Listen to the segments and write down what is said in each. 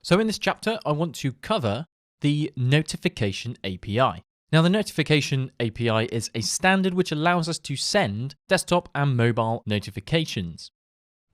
So in this chapter, I want to cover the Notification API. Now, the Notification API is a standard which allows us to send desktop and mobile notifications.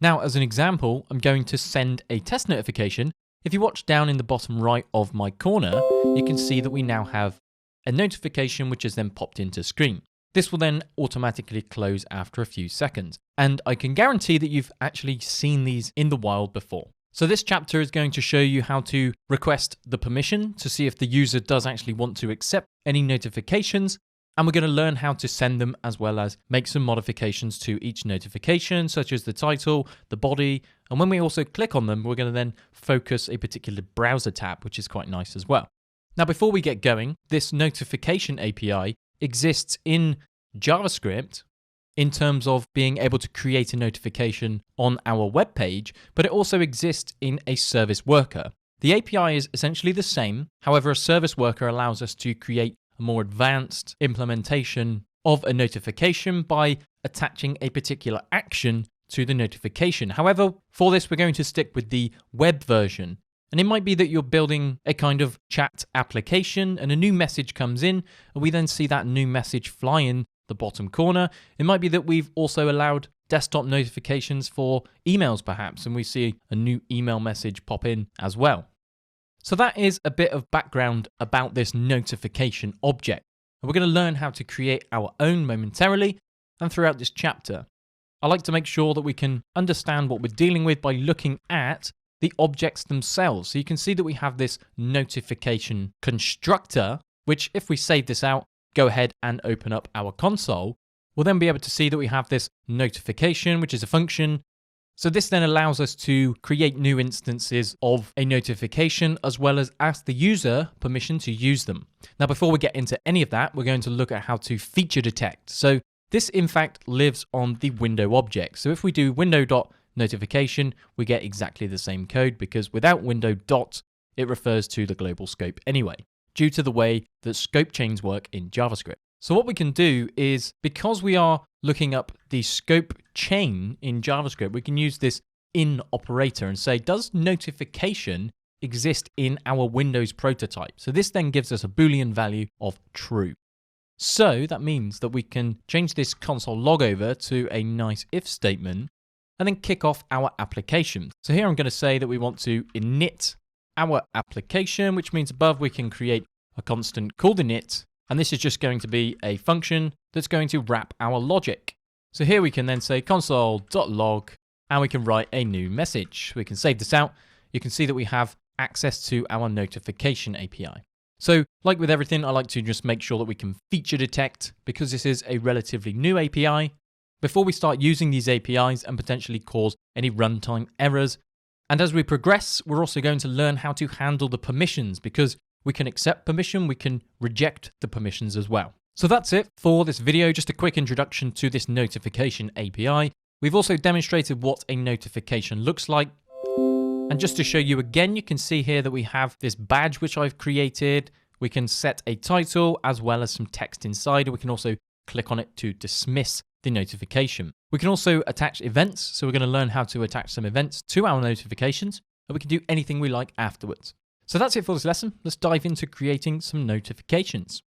Now, as an example, I'm going to send a test notification. If you watch down in the bottom right of my corner, you can see that we now have a notification which is then popped into screen. This will then automatically close after a few seconds. And I can guarantee that you've actually seen these in the wild before. So this chapter is going to show you how to request the permission to see if the user does actually want to accept any notifications. And we're going to learn how to send them, as well as make some modifications to each notification, such as the title, the body. And when we also click on them, we're going to then focus a particular browser tab, which is quite nice as well. Now, before we get going, this Notification API exists in JavaScript in terms of being able to create a notification on our web page, but it also exists in a service worker. The API is essentially the same. However, a service worker allows us to create a more advanced implementation of a notification by attaching a particular action to the notification. However, for this, we're going to stick with the web version. And it might be that you're building a kind of chat application and a new message comes in, and we then see that new message fly in the bottom corner. It might be that we've also allowed desktop notifications for emails perhaps, and we see a new email message pop in as well. So that is a bit of background about this notification object. And we're going to learn how to create our own momentarily and throughout this chapter. I like to make sure that we can understand what we're dealing with by looking at the objects themselves. So you can see that we have this notification constructor, which if we save this out, go ahead and open up our console, we'll then be able to see that we have this notification, which is a function. So this then allows us to create new instances of a notification, as well as ask the user permission to use them. Now, before we get into any of that, we're going to look at how to feature detect. So this in fact lives on the window object. So if we do window.notification, we get exactly the same code, because without window dot, it refers to the global scope anyway, due to the way that scope chains work in JavaScript. So what we can do is, because we are looking up the scope chain in JavaScript, we can use this in operator and say, does notification exist in our Windows prototype? So this then gives us a Boolean value of true. So that means that we can change this console log over to a nice if statement and then kick off our application. So here I'm going to say that we want to init our application, which means above we can create a constant called init, and this is just going to be a function that's going to wrap our logic. So here we can then say console.log, and we can write a new message. We can save this out. You can see that we have access to our Notification API. So like with everything, I like to just make sure that we can feature detect, because this is a relatively new API, before we start using these APIs and potentially cause any runtime errors. And as we progress, we're also going to learn how to handle the permissions, because we can accept permission, we can reject the permissions as well. So that's it for this video, just a quick introduction to this Notification API. We've also demonstrated what a notification looks like. And just to show you again, you can see here that we have this badge which I've created. We can set a title as well as some text inside. We can also click on it to dismiss the notification. We can also attach events. So we're going to learn how to attach some events to our notifications, and we can do anything we like afterwards. So that's it for this lesson. Let's dive into creating some notifications.